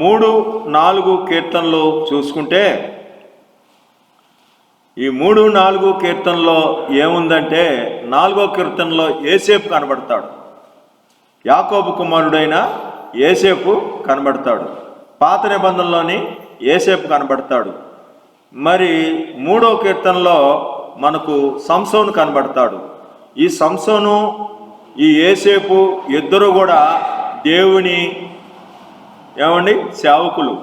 3-4 కీర్తనలు చూసుకుంటే, ఈ 3-4 కీర్తనలో ఏముందంటే, 4వ కీర్తనలో యోసేపు కనబడతాడు. యాకోబు కుమారుడైన యోసేపు కనబడతాడు. పాత నిబంధనలోని యోసేపు కనబడతాడు. మరి 3వ కీర్తనలో మనకు సంసోను కనబడతాడు. ఈ సంసోను, ఈ యోసేపు ఇద్దరు కూడా దేవుని సేవకులు,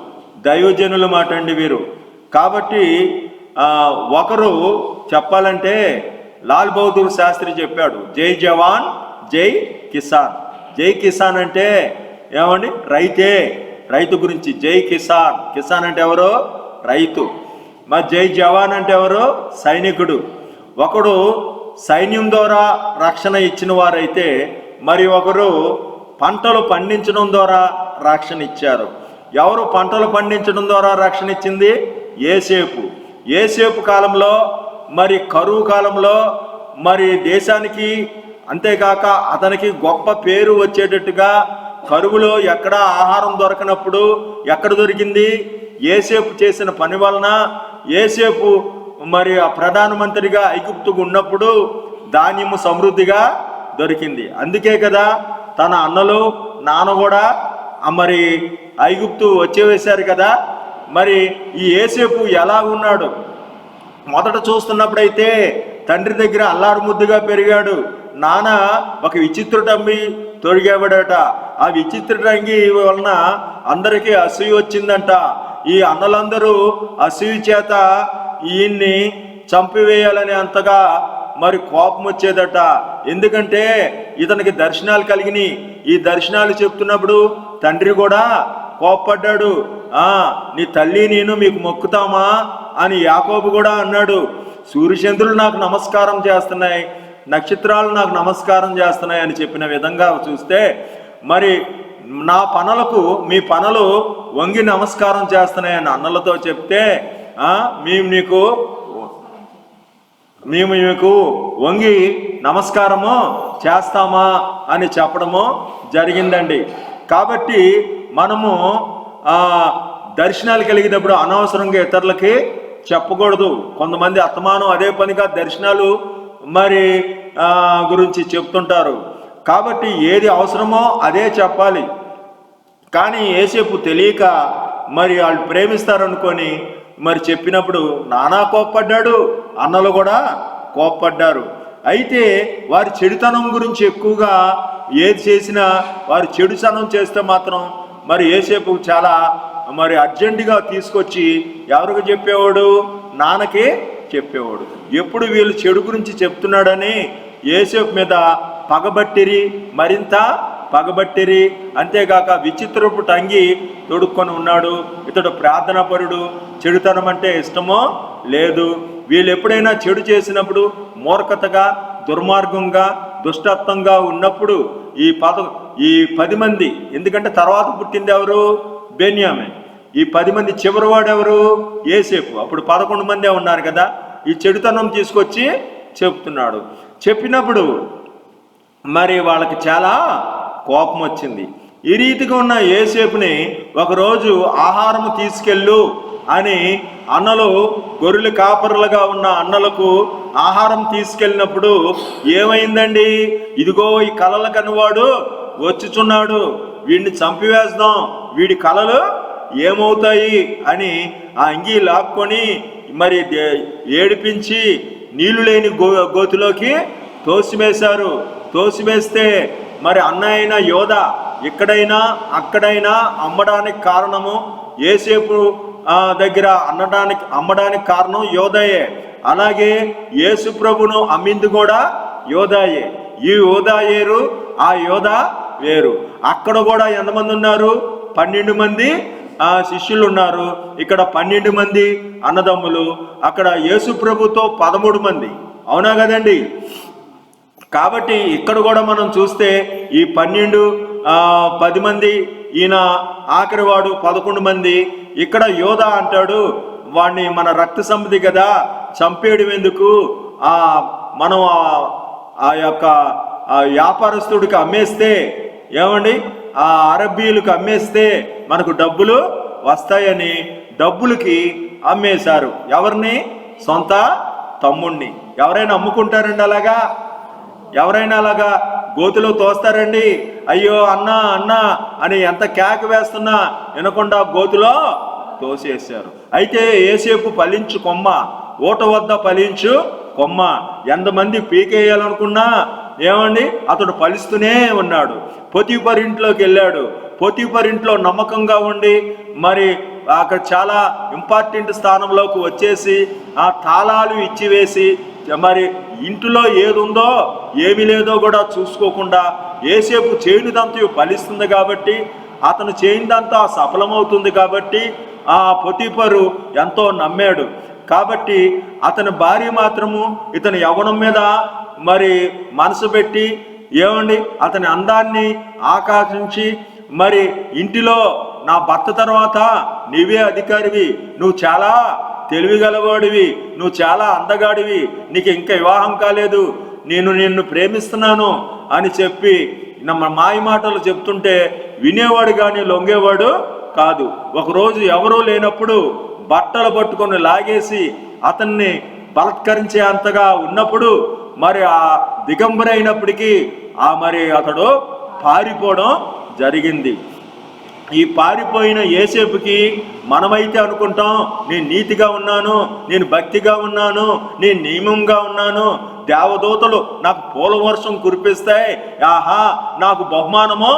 దైవజనుల మాట అండి వీరు. కాబట్టి ఒకరు చెప్పాలంటే లాల్ బహదూర్ శాస్త్రి చెప్పాడు, జై జవాన్ జై కిసాన్. జై కిసాన్ అంటే రైతే, రైతు గురించి జై కిసాన్. కిసాన్ అంటే ఎవరు? రైతు. మరి జై జవాన్ అంటే ఎవరు? సైనికుడు. ఒకడు సైన్యం ద్వారా రక్షణ ఇచ్చిన వారైతే, మరి ఒకరు పంటలు పండించడం ద్వారా రక్షణ ఇచ్చారు. ఎవరు పంటలు పండించడం ద్వారా రక్షణ ఇచ్చింది? యోసేపు. యోసేపు కాలంలో, మరి కరువు కాలంలో, మరి దేశానికి అంతేకాక అతనికి గొప్ప పేరు వచ్చేటట్టుగా కరువులో ఎక్కడ ఆహారం దొరకనప్పుడు ఎక్కడ దొరికింది? యోసేపు చేసిన పని వలన. యోసేపు మరి ఆ ప్రధానమంత్రిగా ఐగుప్తుకు ఉన్నప్పుడు ధాన్యము సమృద్ధిగా దొరికింది. అందుకే కదా తన అన్నలు, నాన్న కూడా మరి ఐగుప్తు వచ్చేవేశారు కదా. మరి ఈ యోసేపు ఎలా ఉన్నాడు? మొదట చూస్తున్నప్పుడైతే తండ్రి దగ్గర అల్లారు ముద్దుగా పెరిగాడు. నాన్న ఒక విచిత్రుడంగి తొడిగాబడట. ఆ విచిత్రుడంగి వలన అందరికీ అసూయ వచ్చిందంట. ఈ అన్నలందరూ అసూయ చేత ఈయన్ని చంపివేయాలని అంతగా మరి కోపం వచ్చేదట. ఎందుకంటే ఇతనికి దర్శనాలు కలిగినాయి. ఈ దర్శనాలు చెప్తున్నప్పుడు తండ్రి కూడా కోప్పడ్డాడు. నీ తల్లి నేను మీకు మొక్కుతామా అని యాకోబు కూడా అన్నాడు. సూర్యచంద్రులు నాకు నమస్కారం చేస్తున్నాయి, నక్షత్రాలు నాకు నమస్కారం చేస్తున్నాయి అని చెప్పిన విధంగా చూస్తే, మరి నా పనులకు మీ పనులు వంగి నమస్కారం చేస్తున్నాయని అన్నలతో చెప్తే, మేము మీకు వంగి నమస్కారము చేస్తామా అని చెప్పడము జరిగిందండి. కాబట్టి మనము దర్శనాలు కలిగినప్పుడు అనవసరంగా ఇతరులకి చెప్పకూడదు. కొంతమంది అత్తమానం అదే పనిగా దర్శనాలు మరి గురించి చెప్తుంటారు. కాబట్టి ఏది అవసరమో అదే చెప్పాలి. కానీ యోసేపు తెలియక మరి వాళ్ళు ప్రేమిస్తారనుకొని మరి చెప్పినప్పుడు నానా కోప్పడ్డాడు, అన్నలు కూడా కోప్పడ్డారు. అయితే వారి చెడుతనం గురించి ఎక్కువగా ఏది చేసినా వారు చెడుతనం చేస్తే మాత్రం మరి యోసేపు చాలా మరి అర్జెంటుగా తీసుకొచ్చి ఎవరికి చెప్పేవాడు? నాన్నకే చెప్పేవాడు. ఎప్పుడు వీళ్ళు చెడు గురించి చెప్తున్నాడని యోసేపు మీద పగబట్టిరి, మరింత పగబట్టిరి. అంతేగాక విచిత్రపు టంగి తొడుక్కొని ఉన్నాడు. ఇతడు ప్రార్థనాపరుడు, చెడుతనం అంటే ఇష్టమో లేదు. వీళ్ళు ఎప్పుడైనా చెడు చేసినప్పుడు మూర్ఖతగా, దుర్మార్గంగా, దుష్టత్వంగా ఉన్నప్పుడు ఈ 10 మంది, ఎందుకంటే తర్వాత పుట్టింది ఎవరు? బెన్యామిన్. ఈ 10 మంది చివరివాడు ఎవరు? యోసేపు. అప్పుడు 11 మందే ఉన్నారు కదా. ఈ చెడుతనం తీసుకొచ్చి చెప్తున్నాడు. చెప్పినప్పుడు మరి వాళ్ళకి చాలా కోపం వచ్చింది. ఈ రీతిగా ఉన్న యోసేపుని ఒకరోజు ఆహారము తీసుకెళ్ళు అని అన్నలు, గొర్రెలు కాపరులుగా ఉన్న అన్నలకు ఆహారం తీసుకెళ్ళినప్పుడు ఏమైందండి? ఇదిగో ఈ కలల కనువాడు వచ్చుచున్నాడు, వీడిని చంపివేద్దాం, వీడి కలలు ఏమవుతాయి అని ఆ అంగీ లాక్కొని మరి ఏడిపించి నీళ్లు లేని గోతిలోకి తోసివేశారు. తోసివేస్తే మరి అన్నయ్యన యోధ ఇక్కడైనా అక్కడైనా అమ్మడానికి కారణము యోసేపు దగ్గర అమ్మడానికి కారణం యోధయే. అలాగే యేసు ప్రభును అమ్మింది కూడా యోధాయే. ఈ యోధా వేరు, ఆ యోధా వేరు. అక్కడ కూడా ఎంతమంది ఉన్నారు? 12 మంది శిష్యులు ఉన్నారు. ఇక్కడ 12 మంది అన్నదమ్ములు. అక్కడ యేసు ప్రభుతో 13 మంది. అవునా కదండి? కాబట్టి ఇక్కడ కూడా మనం చూస్తే ఈ 12 10 మంది, ఈయన ఆఖరివాడు 11 మంది. ఇక్కడ యోధ అంటాడు, వాడిని మన రక్త సంబంధి కదా, చంపేయడం ఎందుకు, మనం ఆ యొక్క వ్యాపారస్తుడికి అమ్మేస్తే, ఏమండి ఆ అరబ్బీలకు అమ్మేస్తే మనకు డబ్బులు వస్తాయని డబ్బులకి అమ్మేశారు. ఎవరిని? సొంత తమ్ముణ్ణి. ఎవరైనా అమ్ముకుంటారండి అలాగా? ఎవరైనా అలాగా గోతిలో తోస్తారండి? అయ్యో అన్నా అన్నా అని ఎంత కేక వేస్తున్నా వినకుండా గోతిలో తోసేశారు. అయితే ఏసేపు ఫలించు కొమ్మ, ఊట వద్ద ఫలించు కొమ్మ. ఎంతమంది పీకేయాలనుకున్నా ఏమండి అతడు ఫలిస్తూనే ఉన్నాడు. పొతీఫర్ ఇంట్లోకి వెళ్ళాడు. పొతీఫర్ ఇంట్లో నమ్మకంగా ఉండి మరి అక్కడ చాలా ఇంపార్టెంట్ స్థానంలోకి వచ్చేసి ఆ తాళాలు ఇచ్చివేసి మరి ఇంటిలో ఏది ఉందో ఏమి లేదో కూడా చూసుకోకుండా ఏసేపు చేయనిదంతా ఫలిస్తుంది కాబట్టి, అతను చేయనిదంతా సఫలమవుతుంది కాబట్టి ఆ పొతీఫరు ఎంతో నమ్మాడు. కాబట్టి అతని భార్య మాత్రము ఇతని యవ్వనం మీద మరి మనసు పెట్టి ఏమండి అతని అందాన్ని ఆకాంక్షించి మరి ఇంటిలో నా భర్త తర్వాత నీవే అధికారివి, నువ్వు చాలా తెలివిగలవాడివి, నువ్వు చాలా అందగాడివి, నీకు ఇంకా వివాహం కాలేదు, నిన్ను ప్రేమిస్తున్నాను అని చెప్పి మాయ మాటలు చెప్తుంటే వినేవాడు కానీ లొంగేవాడు కాదు. ఒకరోజు ఎవరూ లేనప్పుడు బట్టలు పట్టుకొని లాగేసి అతన్ని బలత్కరించే అంతగా ఉన్నప్పుడు మరి ఆ దిగంబరైనప్పటికీ మరి అతడు పారిపోవడం జరిగింది. ఈ పారిపోయిన ఏసేపుకి మనమైతే అనుకుంటాం నేను నీతిగా ఉన్నాను, నేను భక్తిగా ఉన్నాను, నేను నియమంగా ఉన్నాను, దేవదూతలు నాకు పూల వర్షం కురిపిస్తాయి, ఆహా నాకు బహుమానము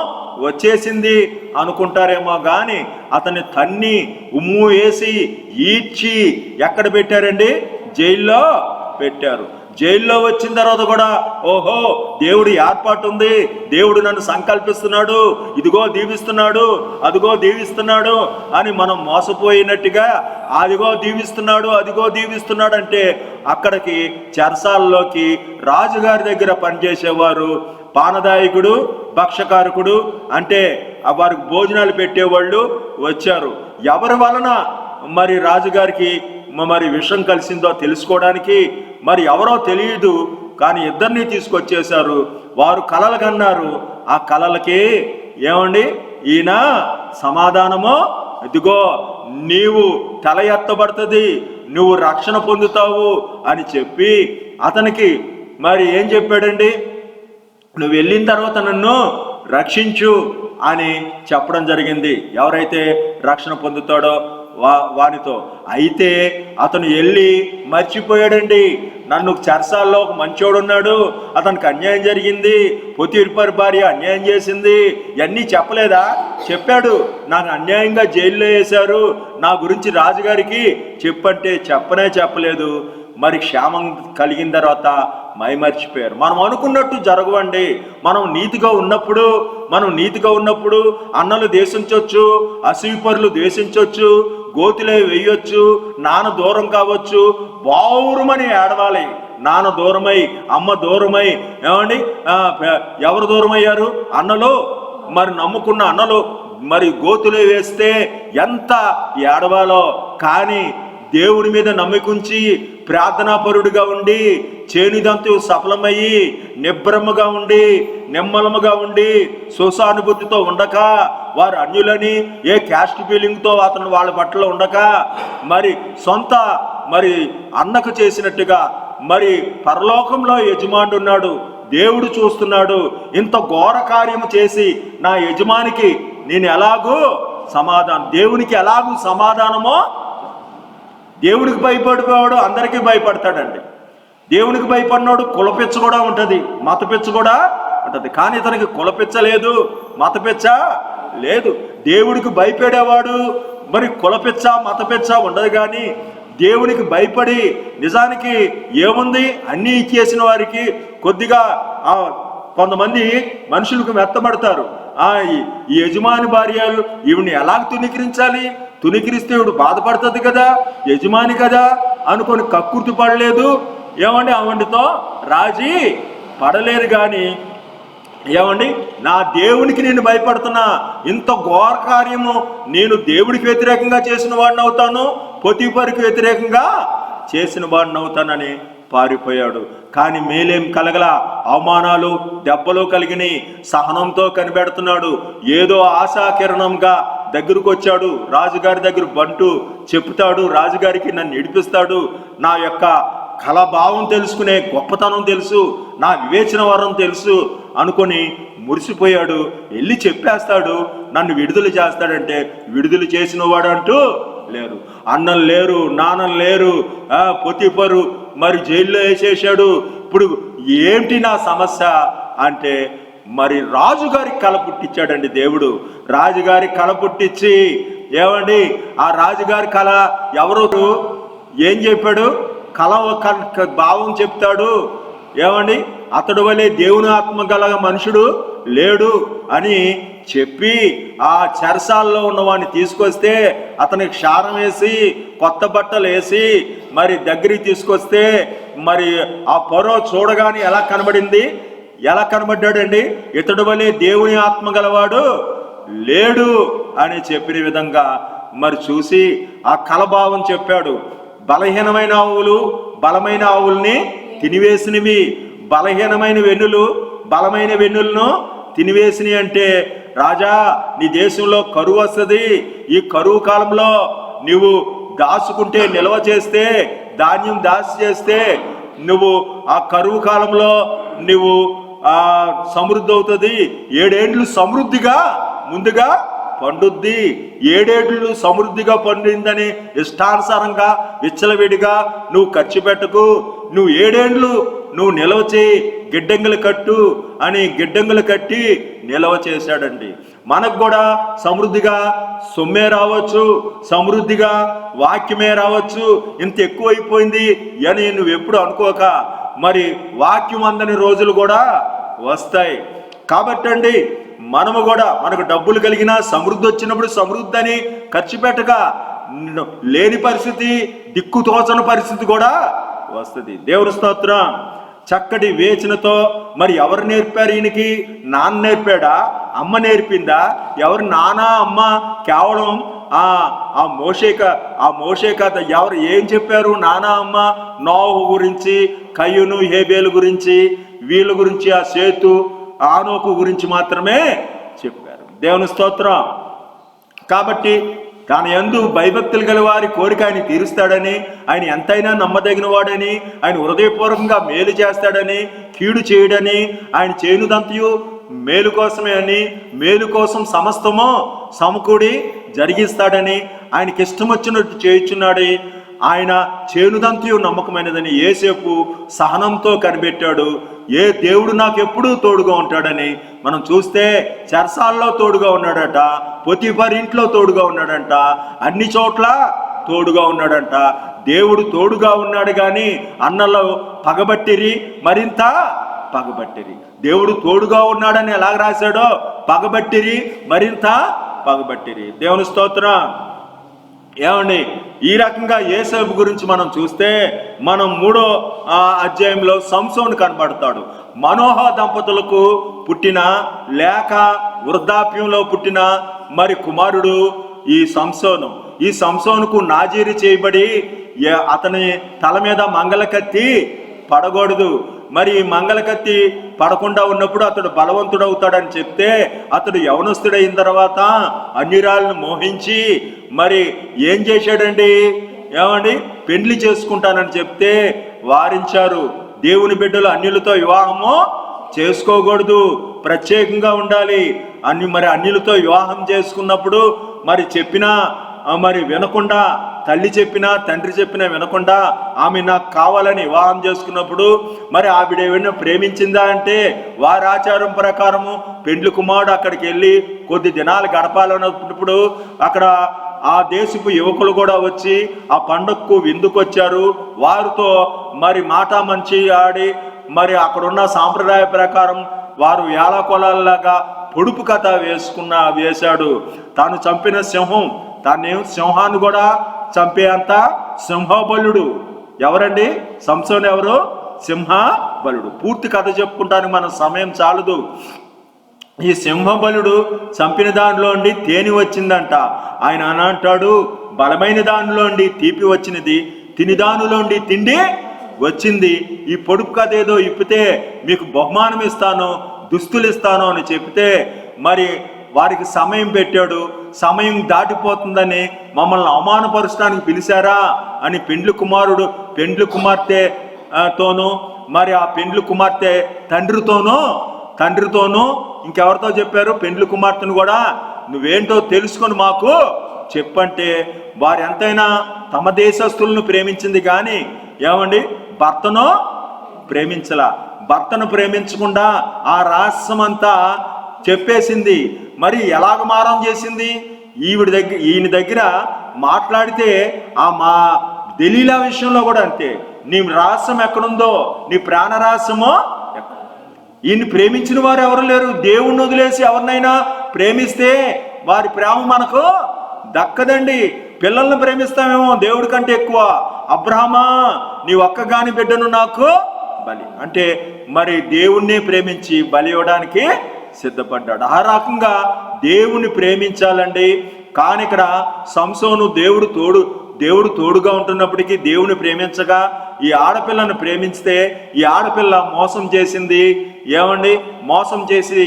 వచ్చేసింది అనుకుంటారేమో కానీ అతన్ని తన్ని ఉమ్ము వేసి ఈడ్చి ఎక్కడ పెట్టారండి? జైల్లో పెట్టారు. జైల్లో వచ్చిన తర్వాత కూడా ఓహో దేవుడి ఏర్పాటు ఉంది, దేవుడు నన్ను సంకల్పిస్తున్నాడు, ఇదిగో దీవిస్తున్నాడు, అదిగో దీవిస్తున్నాడు అని మనం మోసపోయినట్టుగా అదిగో దీవిస్తున్నాడు, అదిగో దీవిస్తున్నాడు అంటే అక్కడికి చెరసాలలోకి రాజుగారి దగ్గర పనిచేసేవారు పానదాయకుడు, భక్షకారకుడు అంటే వారికి భోజనాలు పెట్టేవాళ్ళు వచ్చారు. ఎవరి వలన మరి రాజుగారికి మరి విషయం కలిసిందో తెలుసుకోవడానికి మరి ఎవరో తెలియదు కానీ ఇద్దరిని తీసుకొచ్చేశారు. వారు కలలు కన్నారు. ఆ కలలకి ఏమండి ఈయన సమాధానమో ఇదిగో నీవు తల ఎత్తబడుతుంది, నువ్వు రక్షణ పొందుతావు అని చెప్పి అతనికి మరి ఏం చెప్పాడండి? నువ్వు వెళ్ళిన తర్వాత నన్ను రక్షించు అని చెప్పడం జరిగింది. ఎవరైతే రక్షణ పొందుతాడో వానితో. అయితే అతను వెళ్ళి మర్చిపోయాడండి. నన్ను చెరసాల్లో ఒక మంచోడు ఉన్నాడు, అతనికి అన్యాయం జరిగింది, పొతీఫర్ భార్య అన్యాయం చేసింది, ఇవన్నీ చెప్పలేదా? చెప్పాడు. నాకు అన్యాయంగా జైల్లో వేశారు, నా గురించి రాజుగారికి చెప్పంటే చెప్పలేదు. మరి క్షేమం కలిగిన తర్వాత మైమర్చిపోయారు. మనం అనుకున్నట్టు జరగవండి. మనం నీతిగా ఉన్నప్పుడు అన్నలు దేశించవచ్చు, అసూయపరులు దేశించవచ్చు, గోతిలో వేయొచ్చు, నాన్న దూరం కావచ్చు, బావురుమని ఏడవాలి. నాన్న దూరమై అమ్మ దూరమై ఏమండి ఎవరు దూరమయ్యారు? అన్నలు. మరి నమ్ముకున్న అన్నలు మరి గోతులో వేస్తే ఎంత ఏడవాలో. కానీ దేవుడి మీద నమ్మికుంచి ప్రార్థనాపరుడిగా ఉండి చేనిదంతు సఫలమయ్యి నిబ్రహ్మగా ఉండి నిమ్మలముగా ఉండి సుసానుభూతితో ఉండక వారు అన్యులని ఏ క్యాస్ట్ ఫీలింగ్తో అతను వాళ్ళ పట్ల ఉండక మరి సొంత మరి అన్నకు చేసినట్టుగా మరి పరలోకంలో యజమానుడు ఉన్నాడు, దేవుడు చూస్తున్నాడు. ఇంత ఘోర కార్యము చేసి నా యజమానికి నేను ఎలాగూ దేవునికి ఎలాగూ సమాధానమో. దేవుడికి భయపడిపోవాడు అందరికీ భయపడతాడండి. దేవునికి భయపడినాడు కులపిచ్చ కూడా ఉంటుంది, మతపిచ్చ కూడా ఉంటుంది. కానీ ఇతనికి కులపిచ్చ లేదు, మతపిచ్చ లేదు. దేవుడికి భయపడేవాడు మరి కులపిచ్చ మతపిచ్చ ఉండదు. కానీ దేవునికి భయపడి నిజానికి ఏముంది అన్నీ ఇచ్చేసిన వారికి కొద్దిగా కొంతమంది మనుషులకు మెత్తబడతారు. ఈ యజమాని భార్యలు ఈవిని ఎలా తునీకరించాలి, తునీకరిస్తే ఇవిడు బాధపడుతుంది కదా, యజమాని కదా అనుకొని కక్కుర్తి పడలేదు. ఏమండి ఆవిడతో రాజీ పడలేరు. కానీ ఏమండి నా దేవునికి నేను భయపడుతున్నా, ఇంత ఘోర కార్యము నేను దేవుడికి వ్యతిరేకంగా చేసిన వాడిని అవుతాను, పొతీఫరుకి వ్యతిరేకంగా చేసిన వాడిని అవుతానని పారిపోయాడు. కానీ మేలేం కలగల, అవమానాలు దెబ్బలు కలిగినాయి. సహనంతో కనిపెడుతున్నాడు. ఏదో ఆశాకిరణంగా దగ్గరకు వచ్చాడు. రాజుగారి దగ్గర బంటు చెప్తాడు, రాజుగారికి నన్ను నడిపిస్తాడు, నా యొక్క కళాభావం తెలుసుకునే గొప్పతనం తెలుసు, నా వివేచన వరం తెలుసు అనుకొని మురిసిపోయాడు. వెళ్ళి చెప్పేస్తాడు, నన్ను విడుదల చేస్తాడంటే విడుదల చేసిన వాడు అంటూ లేరు. అన్నం లేరు, నాన్నం లేరు, పొతిఫరు మరి జైల్లో వేసేసాడు. ఇప్పుడు ఏంటి నా సమస్య అంటే మరి రాజుగారికి కళ పుట్టించాడండి దేవుడు. రాజుగారి కళ పుట్టించి ఏమండి ఆ రాజుగారి కళ ఎవరు ఏం చెప్పాడు? కళ భావం చెప్తాడు. ఏమండి అతడు వలె దేవుని ఆత్మ గల మనుషుడు లేడు అని చెప్పి ఆ చెరసాల్లో ఉన్నవాడిని తీసుకొస్తే అతనికి క్షారం వేసి కొత్త బట్టలు వేసి మరి దగ్గరికి తీసుకొస్తే మరి ఆ ఫరో చూడగానే ఎలా కనబడింది? ఎలా కనబడ్డాడండి? ఇతడు వలె దేవుని ఆత్మ గలవాడు లేడు అని చెప్పిన విధంగా మరి చూసి ఆ కలభావం చెప్పాడు. బలహీనమైన ఆవులు బలమైన ఆవుల్ని తినివేసినవి, బలహీనమైన వెన్నులు బలమైన వెన్నులను తినివేసినవి అంటే రాజా నీ దేశంలో కరువు వస్తుంది, ఈ కరువు కాలంలో నువ్వు దాచుకుంటే నిల్వ చేస్తే ధాన్యం దాచి చేస్తే నువ్వు ఆ కరువు కాలంలో నువ్వు సమృద్ధి అవుతుంది. 7 ఏండ్లు సమృద్ధిగా ముందుగా పండుద్ది. 7 ఏళ్ళు సమృద్ధిగా పండిందని ఇష్టానుసారంగా విచ్చలవిడిగా నువ్వు ఖర్చు పెట్టకు, నువ్వు 7 ఏండ్లు నువ్వు నిల్వ చేయి, గిడ్డంగులు కట్టు అని గిడ్డంగులు కట్టి నిల్వ చేశాడండి. మనకు కూడా సమృద్ధిగా సొమ్మే రావచ్చు, సమృద్ధిగా వాక్యమే రావచ్చు. ఇంత ఎక్కువైపోయింది అని నువ్వు ఎప్పుడు అనుకోక మరి వాక్యం అందని రోజులు కూడా వస్తాయి. కాబట్టి అండి మనము కూడా మనకు డబ్బులు కలిగినా సమృద్ధి వచ్చినప్పుడు సమృద్ధి అని ఖర్చు పెట్టక లేని పరిస్థితి, దిక్కు తోచని పరిస్థితి కూడా వస్తుంది. దేవుని స్తోత్రం. చక్కటి వేచనతో మరి ఎవరు నేర్పారు ఈయనకి? నాన్న నేర్పాడా? అమ్మ నేర్పిందా? ఎవరు? నాన్న అమ్మ కేవలం ఆ మోషే కథ ఎవరు ఏం చెప్పారు? నాన్న అమ్మ నోహు గురించి, కయ్యూను హేబేలు గురించి, వీళ్ళ గురించి, ఆ సేతు ఆనోకు గురించి మాత్రమే చెప్పారు. దేవుని స్తోత్రం. కాబట్టి తన యందు భయభక్తులు గల వారి కోరిక ఆయన తీరుస్తాడని, ఆయన ఎంతైనా నమ్మదగిన వాడని, ఆయన హృదయపూర్వకంగా మేలు చేస్తాడని, కీడు చేయడని, ఆయన చేయునదంతయు మేలు కోసమే అని, మేలు కోసం సమస్తము సమకూడి జరిగిస్తాడని, ఆయనకి ఇష్టం వచ్చినట్టు చేయుచున్నాడు, ఆయన చేనుదంతయు నమ్మకమైనదని యేసేపు సహనంతో కనిపెట్టాడు. ఏ దేవుడు నాకు ఎప్పుడూ తోడుగా ఉంటాడని మనం చూస్తే చెరసాల్లో తోడుగా ఉన్నాడట, పొతిఫర్ ఇంట్లో తోడుగా ఉన్నాడంట, అన్ని చోట్ల తోడుగా ఉన్నాడంట. దేవుడు తోడుగా ఉన్నాడు కానీ అన్నలో పగబట్టిరి, మరింత పగబట్టిరి. దేవుడు తోడుగా ఉన్నాడని ఎలాగ రాశాడో పగబట్టిరి, మరింత పగబట్టిరి. దేవుని స్తోత్రం. ఏమండి ఈ రకంగా యోసేపు గురించి మనం చూస్తే మనం 3వ అధ్యాయంలో సంసోను కనబడతాడు. మనోహ దంపతులకు పుట్టిన లేక వృద్ధాప్యంలో పుట్టిన మరి కుమారుడు ఈ సంసోను. ఈ సంసోనుకు నాజీరు చేయబడి అతని తల మీద మంగళకత్తి పడకూడదు. మరి మంగళకత్తి పడకుండా ఉన్నప్పుడు అతడు బలవంతుడవుతాడని చెప్తే అతడు యవనస్తుడైన తర్వాత అన్యురాలను మోహించి మరి ఏం చేశాడండి? ఏమండి పెండ్లి చేసుకుంటానని చెప్తే వారించారు. దేవుని బిడ్డలు అన్యులతో వివాహము చేసుకోకూడదు, ప్రత్యేకంగా ఉండాలి. మరి అన్యులతో వివాహం చేసుకున్నప్పుడు మరి చెప్పినా మరి వినకుండా, తల్లి చెప్పినా తండ్రి చెప్పినా వినకుండా ఆమె నాకు కావాలని వివాహం చేసుకున్నప్పుడు మరి ఆవిడ ఏమైనా ప్రేమించిందా అంటే వారి ఆచారం ప్రకారము పెండ్లి కుమారుడు అక్కడికి వెళ్ళి కొద్ది దినాలు గడపాలన్నప్పుడు అక్కడ ఆ దేశపు యువకులు కూడా వచ్చి ఆ పండుగకు విందుకొచ్చారు. వారితో మరి మాట మంచి ఆడి మరి అక్కడున్న సాంప్రదాయ ప్రకారం వారు ఏలాకొలాల్లాగా పొడుపు కథ వేశాడు. తాను చంపిన సింహం, సింహాన్ని కూడా చంపే అంత సింహబలుడు. ఎవరండి? సంసోను ఎవరు? సింహబలుడు. పూర్తి కథ చెప్పుకుంటానికి మన సమయం చాలదు. ఈ సింహబలుడు చంపిన దానిలోండి తేనె వచ్చిందంట. ఆయన అంటాడు, బలమైన దానిలోండి తీపి వచ్చినది, తిని దానిలోండి తిండి వచ్చింది. ఈ పొడుపు కథ ఏదో ఇప్పితే మీకు బహుమానం ఇస్తాను, దుస్తులు ఇస్తాను అని చెప్తే మరి వారికి సమయం పెట్టాడు. సమయం దాటిపోతుందని మమ్మల్ని అవమానపరచడానికి పిలిచారా అని పెండ్లి కుమార్తెతోనూ మరి ఆ పెండ్లి కుమార్తె తండ్రితోనూ ఇంకెవరితో చెప్పారు? పెండ్లి కుమార్తెను కూడా నువ్వేంటో తెలుసుకొని మాకు చెప్పంటే వారు ఎంతైనా తమ దేశస్తులను ప్రేమించింది కానీ ఏమండి భర్తను ప్రేమించలా. భర్తను ప్రేమించకుండా ఆ రహస్యం అంతా చెప్పేసింది. మరి ఎలాగ మారం చేసింది? ఈయన దగ్గర మాట్లాడితే మా దెలీలా విషయంలో కూడా అంతే. నీ రహస్యం ఎక్కడుందో, నీ ప్రాణ రహస్యమో. ఈయన్ని ప్రేమించిన వారు ఎవరు లేరు. దేవుణ్ణి వదిలేసి ఎవరినైనా ప్రేమిస్తే వారి ప్రేమ మనకు దక్కదండి. పిల్లల్ని ప్రేమిస్తామేమో దేవుడి కంటే ఎక్కువ. అబ్రహామా, నీ ఒక్కగాని బిడ్డను నాకు బలి అంటే మరి దేవుణ్ణి ప్రేమించి బలి ఇవ్వడానికి సిద్ధపడ్డాడు. ఆ రకంగా దేవుణ్ణి ప్రేమించాలండి. కానీ ఇక్కడ సంసోను దేవుడు తోడుగా ఉంటున్నప్పటికీ దేవుని ప్రేమించగా ఈ ఆడపిల్లను ప్రేమించితే ఈ ఆడపిల్ల మోసం చేసింది. ఏమండి మోసం చేసి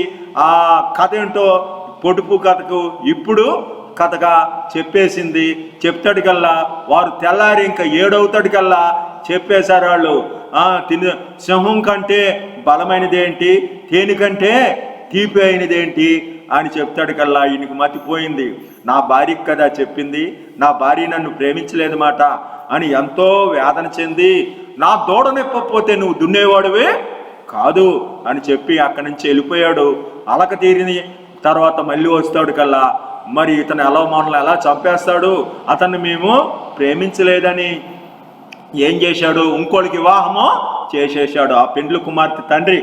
ఆ కథ ఏంటో పొడుపు కథకు ఇప్పుడు కథగా చెప్పేసింది. చెప్తాడికల్లా వారు తెల్లారి ఇంకా 7 అవుతాడికల్లా చెప్పేశారు వాళ్ళు. సింహం కంటే బలమైనదేంటి, తేనె కంటే తీపి అయినదేంటి అని చెప్తాడికల్లా ఈయనకి మతిపోయింది. నా భార్యకి కదా చెప్పింది, నా భార్య నన్ను ప్రేమించలేదు మాట అని ఎంతో వేదన చెంది, నా దూడ నెప్పపోతే నువ్వు దున్నేవాడువే కాదు అని చెప్పి అక్కడి నుంచి వెళ్ళిపోయాడు. అలక తీరిన తర్వాత మళ్ళీ వస్తాడు కల్లా మరి ఇతను మనల్ని ఎలా చంపేస్తాడు, అతన్ని మేము ప్రేమించలేదని ఏం చేశాడు? ఇంకోటికి వివాహము చేసేసాడు ఆ పెండ్లి కుమార్తె తండ్రి.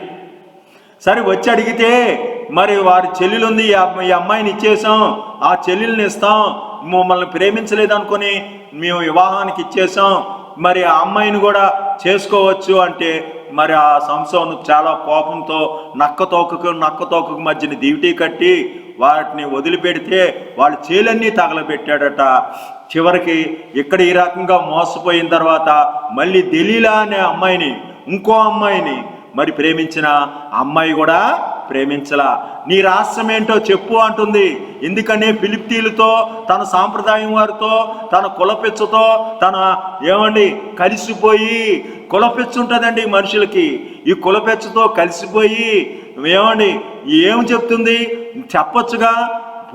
సరే వచ్చి అడిగితే మరి వారి చెల్లెలుంది, ఈ అమ్మాయిని ఇచ్చేసాం, ఆ చెల్లెల్ని ఇస్తాం, మమ్మల్ని ప్రేమించలేదు అనుకుని మేము వివాహానికి ఇచ్చేసాం, మరి ఆ అమ్మాయిని కూడా చేసుకోవచ్చు అంటే మరి ఆ సంసోను చాలా కోపంతో నక్క తోకకు మధ్యన దివిటీ కట్టి వాటిని వదిలిపెడితే వాళ్ళ చేలన్నీ తగలబెట్టాడట. చివరికి ఇక్కడ ఈ రకంగా మోసపోయిన తర్వాత మళ్ళీ దెలీలా అనే అమ్మాయిని, ఇంకో అమ్మాయిని మరి ప్రేమించిన అమ్మాయి కూడా ప్రేమించలా. నీ రహస్యం ఏంటో చెప్పు అంటుంది. ఎందుకని ఫిలిప్తీలతో, తన సాంప్రదాయం వారితో, తన కులపెచ్చుతో కలిసిపోయి, కులపెచ్చు ఉంటుందండి మనుషులకి, ఈ కులపెచ్చుతో కలిసిపోయి ఏం చెప్తుంది? చెప్పొచ్చుగా,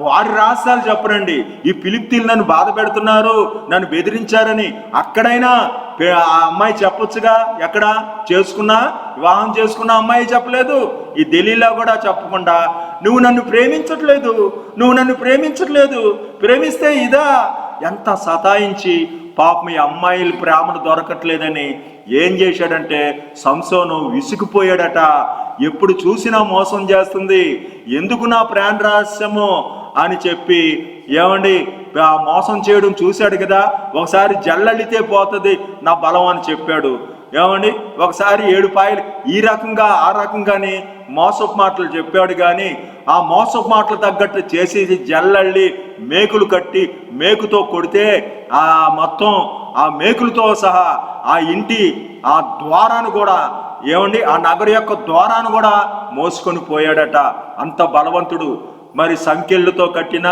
వారి రహస్యాలు చెప్పరండి. ఈ ఫిలిప్తీలు నన్ను బాధ పెడుతున్నారు, నన్ను బెదిరించారని అక్కడైనా ఆ అమ్మాయి చెప్పొచ్చుగా. ఎక్కడ వివాహం చేసుకున్న అమ్మాయి చెప్పలేదు. ఈ దెలీలా కూడా చెప్పకుండా నువ్వు నన్ను ప్రేమించట్లేదు, ప్రేమిస్తే ఇదా? ఎంత సతాయించి పాపం ఈ అమ్మాయిల ప్రేమను దొరకట్లేదని ఏం చేశాడంటే సంసోను విసిగిపోయాడట. ఎప్పుడు చూసినా మోసం చేస్తుంది, ఎందుకు నా ప్రాణ రహస్యము అని చెప్పి ఆ మోసం చేయడం చూశాడు కదా. ఒకసారి జల్లలితే పోతుంది నా బలం అని చెప్పాడు. ఒకసారి 7 పాయలు ఈ రకంగా ఆ రకంగాని మోసపు మాటలు చెప్పాడు. కానీ ఆ మోసపు మాటలు తగ్గట్టు చేసేసి జల్లళ్ళి మేకులు కట్టి మేకుతో కొడితే ఆ మొత్తం ఆ మేకులతో సహా ఆ ఇంటి ఆ ద్వారాన్ని కూడా ఆ నగరు యొక్క ద్వారాన్ని కూడా మోసుకొని పోయాడట. అంత బలవంతుడు. మరి సంకెళ్ళతో కట్టిన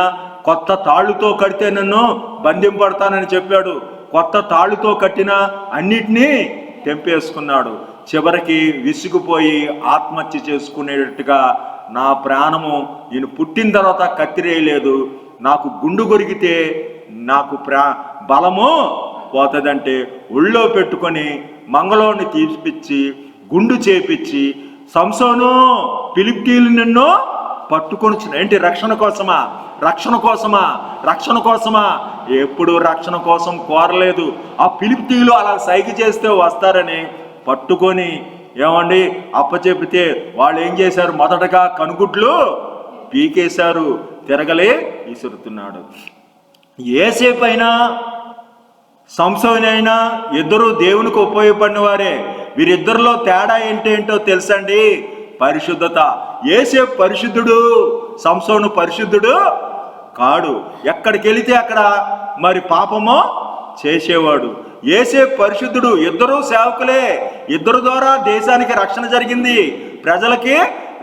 కొత్త తాళ్ళుతో కడితే నన్ను బంధింపడతానని చెప్పాడు. కొత్త తాళ్ళుతో కట్టిన అన్నిటినీ తెంపేసుకున్నాడు. చివరికి విసిగిపోయి ఆత్మహత్య చేసుకునేటట్టుగా, నా ప్రాణము ఈయన పుట్టిన తర్వాత కత్తిరేయలేదు, నాకు గుండు కొరికితే నాకు బలము పోతుందంటే ఒళ్ళో పెట్టుకొని మంగళోని తీపిచ్చి గుండు చేపించి సంసోను ఫిలిప్తీయులు నిన్ను పట్టుకొని ఏంటి? రక్షణ కోసమా? ఎప్పుడు రక్షణ కోసం కోరలేదు. ఆ ఫిలిప్తీయులు అలా సైగ చేస్తే వస్తారని పట్టుకొని అప్పచెపితే వాళ్ళు ఏం చేశారు? మొదటగా కనుగుడ్లు పీకేశారు, తిరగలే విసురుతున్నాడు. ఏసేపైనా సంసోనైనా ఇద్దరు దేవునికి ఉపయోగపడిన వారే. వీరిద్దరిలో తేడా ఏంటో తెలుసండి? పరిశుద్ధత. ఏసేపు పరిశుద్ధుడు, సంసోను పరిశుద్ధుడు కాడు. ఎక్కడికి వెళితే అక్కడ మరి పాపమో చేసేవాడు. ఏసేపు పరిశుద్ధుడు. ఇద్దరు సేవకులే, ఇద్దరు ద్వారా దేశానికి రక్షణ జరిగింది, ప్రజలకి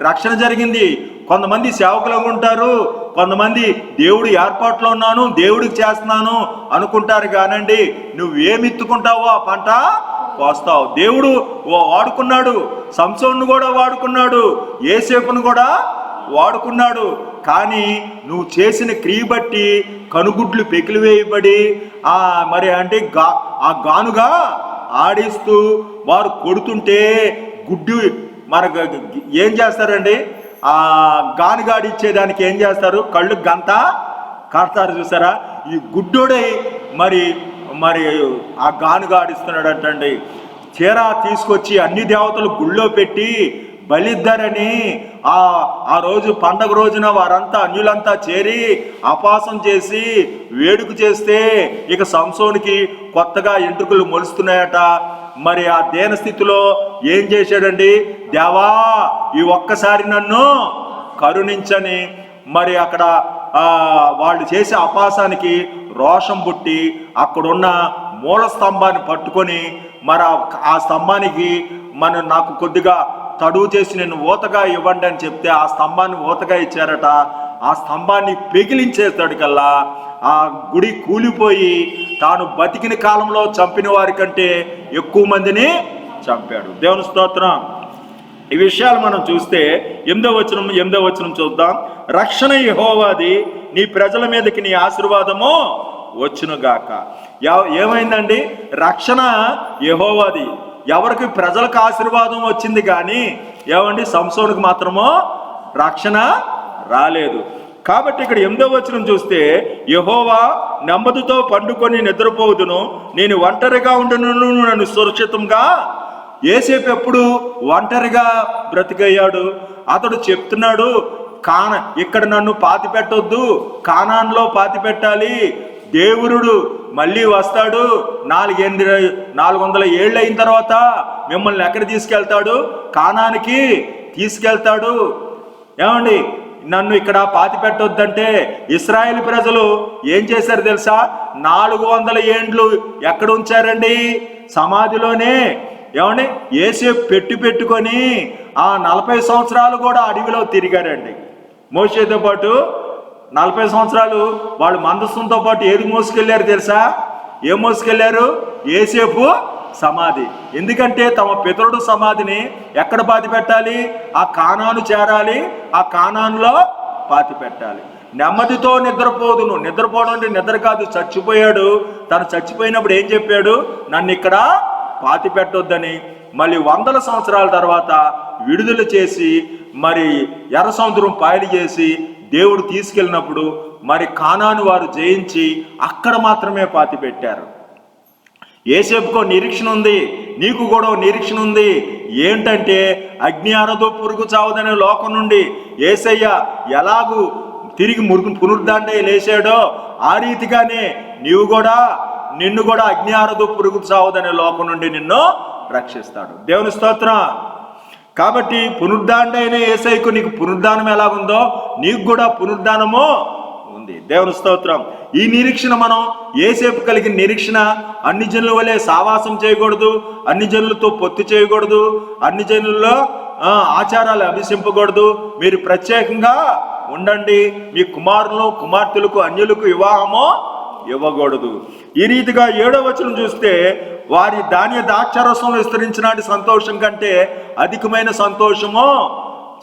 రక్షణ జరిగింది. కొంతమంది సేవకులుగా ఉంటారు, కొంతమంది దేవుడు ఏర్పాట్లో ఉన్నాను, దేవుడికి చేస్తున్నాను అనుకుంటారు. కానండి, నువ్వేమిత్తుకుంటావో ఆ పంట కోస్తావు. దేవుడు వాడుకున్నాడు, సంసోన్ను కూడా వాడుకున్నాడు, యోసేపును కూడా వాడుకున్నాడు. కానీ నువ్వు చేసిన క్రియ బట్టి కనుగుడ్లు పెకిలి వేయబడి మరి అంటే ఆ గానుగా ఆడిస్తూ వారు కొడుతుంటే గుడ్డు మరి ఏం చేస్తారండి? ఆ గానుగాడిచ్చేదానికి ఏం చేస్తారు? కళ్ళు గంత కడతారు, చూసారా? ఈ గుడ్డోడై మరి మరి ఆ గానుగాడిస్తున్నాడంటండి. చీర తీసుకొచ్చి అన్ని దేవతలు గుళ్ళో పెట్టి బలిద్దారని ఆ రోజు పండగ రోజున వారంతా అన్యులంతా చేరి అపాసం చేసి వేడుక చేస్తే ఇక సంసోనికి కొత్తగా ఎంట్రుకలు మొలుస్తున్నాయట. మరి ఆ దేన స్థితిలో ఏం చేశాడండి? దేవా, ఈ ఒక్కసారి నన్ను కరుణించని మరి అక్కడ వాళ్ళు చేసే అపాసానికి రోషం పుట్టి అక్కడున్న మూల స్తంభాన్ని పట్టుకొని మరి ఆ స్తంభానికి నాకు కొద్దిగా తడువు చేసి నేను ఊతగా ఇవ్వండి అని చెప్తే ఆ స్తంభాన్ని ఊతగా ఇచ్చారట. ఆ స్తంభాన్ని పెగిలించేస్తాడు కల్లా ఆ గుడి కూలిపోయి తాను బతికిన కాలంలో చంపిన వారి కంటే ఎక్కువ మందిని చంపాడు. దేవుని స్తోత్రం. ఈ విషయాలు మనం చూస్తే 8వ వచనం చూద్దాం. రక్షణ యెహోవాది, నీ ప్రజల మీదకి నీ ఆశీర్వాదము వచ్చునుగాక. ఏమైందండి? రక్షణ యెహోవాది. ఎవరికి? ప్రజలకు ఆశీర్వాదం వచ్చింది, కానీ ఏమండి సంసోనుకు మాత్రమో రక్షణ రాలేదు. కాబట్టి ఇక్కడ 8వ వచనం చూస్తే, యెహోవా నెమ్మదితో పండుకొని నిద్రపోదును, నేను ఒంటరిగా ఉండును, నన్ను సురక్షితంగా. యోసేపు ఎప్పుడు ఒంటరిగా బ్రతికయ్యాడు? అతడు చెప్తున్నాడు, ఇక్కడ నన్ను పాతి పెట్టొద్దు, కానాన్లో పాతి పెట్టాలి, దేవుడు మళ్ళీ వస్తాడు, 400 ఏళ్ళు అయిన తర్వాత మిమ్మల్ని ఎక్కడ తీసుకెళ్తాడు? కానానికి తీసుకెళ్తాడు. ఏమండి, నన్ను ఇక్కడ పాతి పెట్టొద్దంటే ఇశ్రాయేలు ప్రజలు ఏం చేశారు తెలుసా? 400 ఏండ్లు ఎక్కడ ఉంచారండి? సమాధిలోనే. ఏమండి, యోసేపు పెట్టుకొని ఆ 40 సంవత్సరాలు కూడా అడవిలో తిరిగారండి. మోషేతో పాటు 40 సంవత్సరాలు వాళ్ళు మందస్సుతో పాటు ఏది మోసుకెళ్ళారు తెలుసా? ఏం మోసుకెళ్ళారు? యోసేపు సమాధి. ఎందుకంటే తమ పితరుడు సమాధిని ఎక్కడ పాతి పెట్టాలి? ఆ కానాను చేరాలి, ఆ కానానులో పాతి పెట్టాలి. నెమ్మదితో నిద్రపోదును. నిద్రపోవడం అంటే నిద్ర కాదు, చచ్చిపోయాడు. తను చచ్చిపోయినప్పుడు ఏం చెప్పాడు? నన్ను ఇక్కడ పాతి పెట్టొద్దని. మళ్ళీ 100 సంవత్సరాల తర్వాత విడుదల చేసి మరి ఎర్ర సముద్రం పాయలు చేసి దేవుడు తీసుకెళ్ళినప్పుడు మరి కానాను వారు జయించి అక్కడ మాత్రమే పాతి పెట్టారు. యోసేపుకో నిరీక్షణ ఉంది, నీకు కూడా నిరీక్షణ ఉంది. ఏంటంటే అగ్ని ఆరదు, పురుగు చావదనే లోకం నుండి యేసయ్య ఎలాగూ తిరిగి పునరుద్ధాండే లేచాడో ఆ రీతిగానే నిన్ను కూడా అగ్ని ఆరదు, పురుగు చావదనే లోకం నుండి నిన్ను రక్షిస్తాడు. దేవుని స్తోత్రం. కాబట్టి పునరుద్ధాండైన యేసయ్యకు నీకు పునరుద్ధానం ఎలాగుందో నీకు కూడా పునరుద్ధానము ఉంది. దేవుని స్తోత్రం. ఈ నిరీక్షణ మనం యేసేపు కలిగిన నిరీక్షణ. అన్ని జనుల వలె సావాసం చేయకూడదు, అన్ని జనులతో పొత్తు చేయకూడదు, అన్ని జనుల్లో ఆచారాలు అభిసింపకూడదు. మీరు ప్రత్యేకంగా ఉండండి, మీ కుమారులు కుమార్తెలకు అన్యులకు వివాహము ఇవ్వకూడదు. ఈ రీతిగా 7వ వచనం చూస్తే, వారి ధాన్య ద్రాక్షారసంలో విస్తరించినాటి సంతోషం కంటే అధికమైన సంతోషము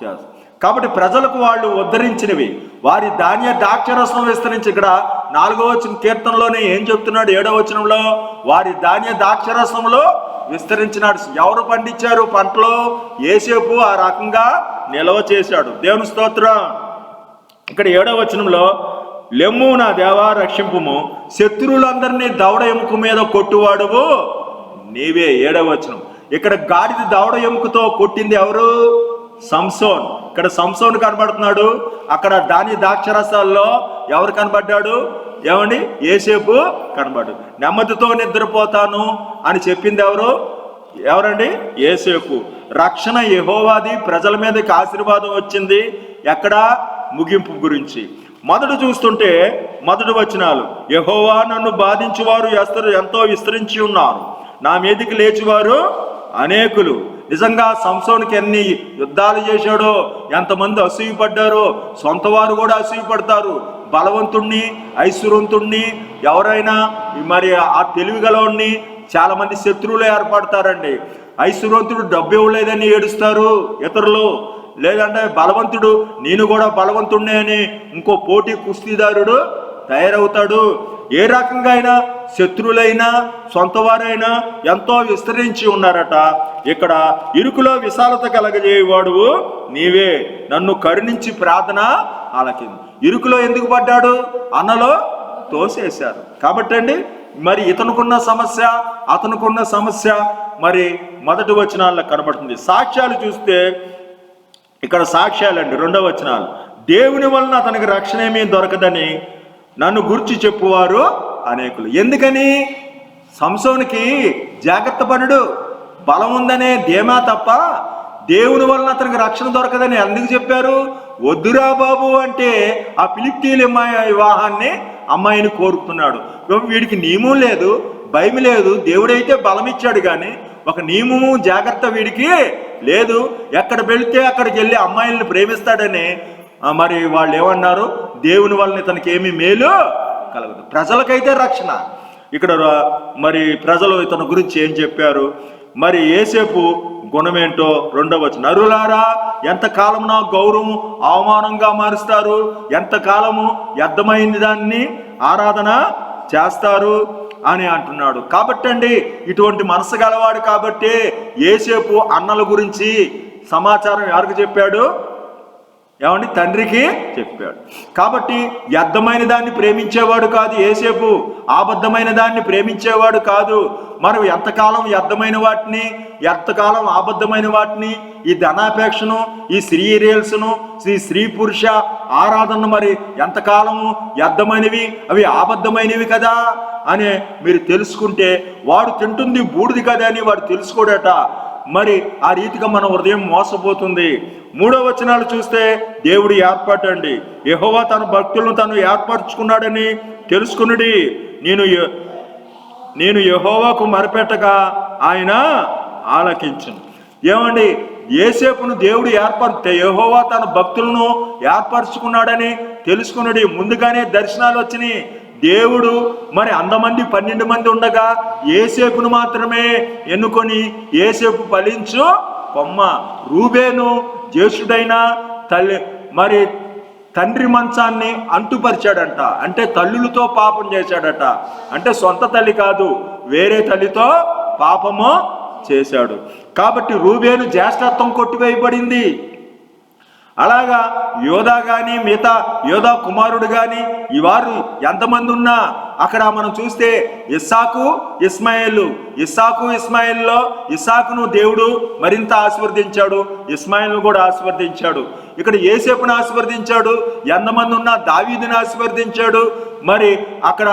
చేస్తారు. కాబట్టి ప్రజలకు వాళ్ళు ఉద్ధరించినవి వారి ధాన్య ద్రాక్షారసంలో విస్తరించి. ఇక్కడ 4వ వచనం కీర్తనలోనే ఏం చెప్తున్నాడు? 7వ వచనంలో వారి ధాన్య ద్రాక్షారసంలో విస్తరించినాడు. ఎవరు పండించారు పంటలో? యోసేపు ఆ రకంగా నిల్వ చేశాడు. దేవుని స్తోత్రం. ఇక్కడ 7వ వచనంలో, లెమ్ము నా దేవా రక్షింపుము, శత్రువులందరినీ దవడ ఎముక మీద కొట్టువాడువు నీవే. 7వ వచనం. ఇక్కడ గాడిద దవడ ఎముకతో కొట్టింది ఎవరు? సంసోన్. ఇక్కడ సంసోన్ కనబడుతున్నాడు. అక్కడ ధాన్య ద్రాక్షరసాల్లో ఎవరు కనబడ్డాడు? ఏమండి? యోసేపు కనబడు. నెమ్మదితో నిద్రపోతాను అని చెప్పింది ఎవరండి? యోసేపు. రక్షణ యెహోవాది, ప్రజల మీదకి ఆశీర్వాదం వచ్చింది. ఎక్కడ? ముగింపు గురించి మొదట చూస్తుంటే మొదటి వచనాలు, యెహోవా నన్ను బాధించువారు ఎంతో విస్తరించి ఉన్నారు, నా మీదికి లేచివారు అనేకులు, నిజంగా సంసోనుకి ఎన్ని యుద్ధాలు చేశాడో, ఎంతమంది అసూయపడ్డారో, సొంత వారు కూడా అసూయపడతారు. బలవంతుణ్ణి, ఐశ్వర్యవంతుణ్ణి, ఎవరైనా మరి ఆ తెలివిగలవాడిని చాలామంది శత్రువులు ఏర్పడతారండి. ఐశ్వర్యవంతుడు డబ్బు ఇవ్వలేదని ఏడుస్తారు ఇతరులు, లేదంటే బలవంతుడు నేను కూడా బలవంతుడినే అని ఇంకో పోటీ కుస్తీదారుడు తయారవుతాడు. ఏ రకంగా అయినా శత్రువులైనా సొంత వారైనా ఎంతో విస్తరించి ఉన్నారట. ఇక్కడ ఇరుకులో విశాలత కలగజేయవాడు నీవే, నన్ను కరుణించి ప్రార్థన ఆలకింది. ఇరుకులో ఎందుకు పడ్డాడు? అన్నలో తోసేశారు కాబట్టి అండి. మరి ఇతనుకున్న సమస్య మరి మొదటి వచనాల్లో కనబడుతుంది. సాక్ష్యాలు చూస్తే ఇక్కడ సాక్ష్యాలండి 2వ వచనాలు. దేవుని వలన అతనికి రక్షణ ఏమీ దొరకదని నన్ను గురించి చెప్పువారు అనేకులు. ఎందుకని? సంసోనికి జాగ్రత్త పనుడు, బలం ఉందనే ధీమా తప్ప దేవుని వలన అతనికి రక్షణ దొరకదని ఎందుకు చెప్పారు? వద్దురా బాబు అంటే ఆ ఫిలిష్తీయుల వివాహాన్ని అమ్మాయిని కోరుకున్నాడు. వీడికి నియమం లేదు, భయం లేదు. దేవుడైతే బలం ఇచ్చాడు కానీ ఒక నియమము జాగ్రత్త వీడికి లేదు. ఎక్కడ వెళితే అక్కడికి వెళ్ళి అమ్మాయిల్ని ప్రేమిస్తాడని మరి వాళ్ళు ఏమన్నారు? దేవుని వలన ఇతనికి ఏమీ మేలు కలగదు, ప్రజలకైతే రక్షణ. ఇక్కడ మరి ప్రజలు ఇతని గురించి ఏం చెప్పారు? మరి యోసేపు గుణమేంటో 2వ వచనం. నరులారా, ఎంతకాలం నా గౌరవం అవమానంగా మారుస్తారు, ఎంతకాలము వ్యర్థమైన దాన్ని ఆరాధన చేస్తారు అని అంటున్నాడు. కాబట్టి అండి, ఇటువంటి మనసు గలవాడు కాబట్టి యోసేపు అన్నల గురించి సమాచారం ఎవరికి చెప్పాడు? ఏమండి? తండ్రికి చెప్పాడు. కాబట్టి వ్యర్థమైన దాన్ని ప్రేమించేవాడు కాదు యోసేపు, అబద్ధమైన దాన్ని ప్రేమించేవాడు కాదు. మనం ఎంతకాలం వ్యర్థమైన వాటిని, ఎంతకాలం అబద్ధమైన వాటిని, ఈ ధనాపేక్షను, ఈ సీరియల్స్ను, ఈ స్త్రీ పురుష ఆరాధన మరి ఎంతకాలము వ్యర్థమైనవి, అవి అబద్ధమైనవి కదా అని మీరు తెలుసుకుంటే వాడు తింటుంది బూడిది కదా అని వాడు తెలుసుకోడట. మరి ఆ రీతిగా మన హృదయం మోసపోతుంది. 3వ వచనాలు చూస్తే దేవుడి ఏర్పాటు అండి. యెహోవా తన భక్తులను తను ఏర్పరచుకున్నాడని తెలుసుకునుడి. నేను యెహోవాకు మొరపెట్టగా ఆయన ఆలకించును. ఏమండి? యోసేపును దేవుడు యెహోవా తన భక్తులను ఏర్పరచుకున్నాడని తెలుసుకునుడి. ముందుగానే దర్శనాలు వచ్చినాయి. దేవుడు మరి 12 మంది ఉండగా యోసేపును మాత్రమే ఎన్నుకొని యోసేపు ఫలించు కొమ్మ. రూబేను జ్యేష్ఠుడైన మరి తండ్రి మంచాన్ని అంటుపరిచాడంట. అంటే తల్లులతో పాపం చేశాడట. అంటే సొంత తల్లి కాదు, వేరే తల్లితో పాపము చేశాడు. కాబట్టి రూబేను జ్యేష్ఠత్వం కొట్టివేయబడింది. అలాగా యోధా కానీ మిగతా యోధా కుమారుడు కానీ ఈ వారు ఎంతమంది ఉన్నా అక్కడ మనం చూస్తే ఇస్సాకు ఇస్మాయిల్లో ఇస్సాకును దేవుడు మరింత ఆశీర్వదించాడు, ఇస్మాయిల్ను కూడా ఆశీర్వదించాడు. ఇక్కడ యోసేపును ఆశీర్వదించాడు. ఎంతమంది ఉన్నా దావీదుని ఆశీర్వదించాడు. మరి అక్కడ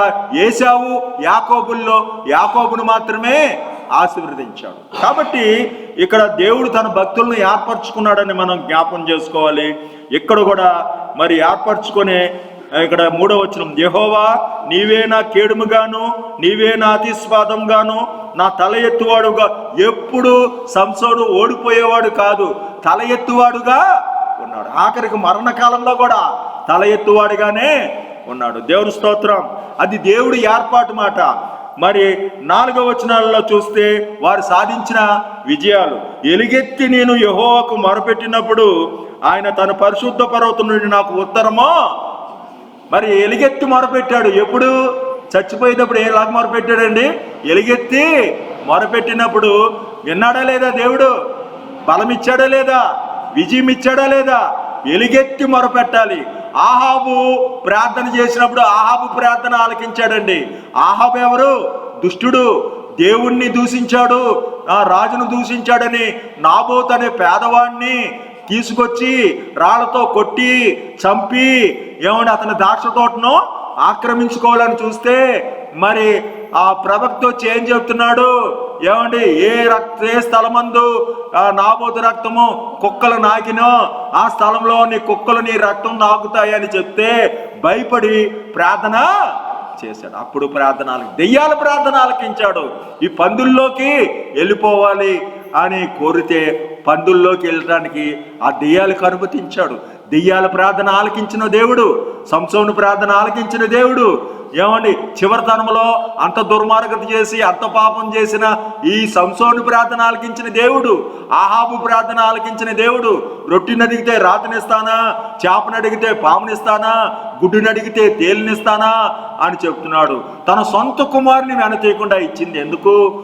ఏశావు యాకోబును మాత్రమే ఆశీర్వదించాడు. కాబట్టి ఇక్కడ దేవుడు తన భక్తులను ఏర్పరచుకున్నాడని మనం జ్ఞాపం చేసుకోవాలి. ఇక్కడ కూడా మరి ఏర్పరచుకునే ఇక్కడ 3వ వచనం, యెహోవా నీవే నా కేడుముగాను, నీవే నా అతిస్వాదంగాను, నా తల ఎత్తువాడుగా. ఎప్పుడు సంసోను ఓడిపోయేవాడు కాదు, తల ఎత్తువాడుగా ఉన్నాడు. ఆఖరికి మరణకాలంలో కూడా తల ఎత్తువాడుగానే ఉన్నాడు. దేవుని స్తోత్రం. అది దేవుడి ఏర్పాటు మాట. మరి 4వ వచనాలలో చూస్తే వారు సాధించిన విజయాలు. ఎలుగెత్తి నేను యెహోవాకు మొరపెట్టినప్పుడు ఆయన తన పరిశుద్ధ పర్వతం నుండి నాకు ఉత్తరమో. మరి ఎలుగెత్తి మొరపెట్టాడు. ఎప్పుడు? చచ్చిపోయేటప్పుడు ఎలాగ మొరపెట్టాడండి? ఎలుగెత్తి మొరపెట్టినప్పుడు విన్నాడా లేదా? దేవుడు బలం ఇచ్చాడా లేదా? విజయం ఇచ్చాడా లేదా? ఎలుగెత్తి మొరపెట్టాలి. ఆహాబు ప్రార్థన చేసినప్పుడు ఆహాబు ప్రార్థన ఆలకించాడండి. ఆహాబు ఎవరు? దుష్టుడు, దేవుణ్ణి దూషించాడు, ఆ రాజును దూషించాడని నాబోతు అనే పేదవాడిని తీసుకొచ్చి రాళ్లతో కొట్టి చంపి ఏమంటే అతని ద్రాక్ష తోటను ఆక్రమించుకోవాలని చూస్తే మరి ఆ ప్రవక్త వచ్చి ఏం చెప్తున్నాడు? ఏమండి, ఏ స్థలమందు నాబోతు రక్తము కుక్కలు నాకినో ఆ స్థలంలో నీ కుక్కలు నీ రక్తం నాకుతాయని చెప్తే భయపడి ప్రార్థన చేశాడు. అప్పుడు దెయ్యాల ప్రార్థన ఆలకించాడు. ఈ పందుల్లోకి వెళ్ళిపోవాలి అని కోరితే పందుల్లోకి వెళ్ళడానికి ఆ దెయ్యాలకు అనుమతించాడు. దెయ్యాల ప్రార్థన ఆలకించిన దేవుడు, సంసోను ప్రార్థన ఆలకించిన దేవుడు. ఏమండి, చివరి తరంలో అంత దుర్మార్గత చేసి అంత పాపం చేసిన ఈ సంసోను ప్రార్థన ఆలకించిన దేవుడు, ఆహాబు ప్రార్థన ఆలకించిన దేవుడు. రొట్టెని అడిగితే రాతనిస్తానా, చేపను అడిగితే పామునిస్తానా, గుడ్డుని అడిగితే తేలినిస్తానా అని చెప్తున్నాడు. తన సొంత కుమారుని వెనతీయకుండా ఇచ్చింది ఎందుకు?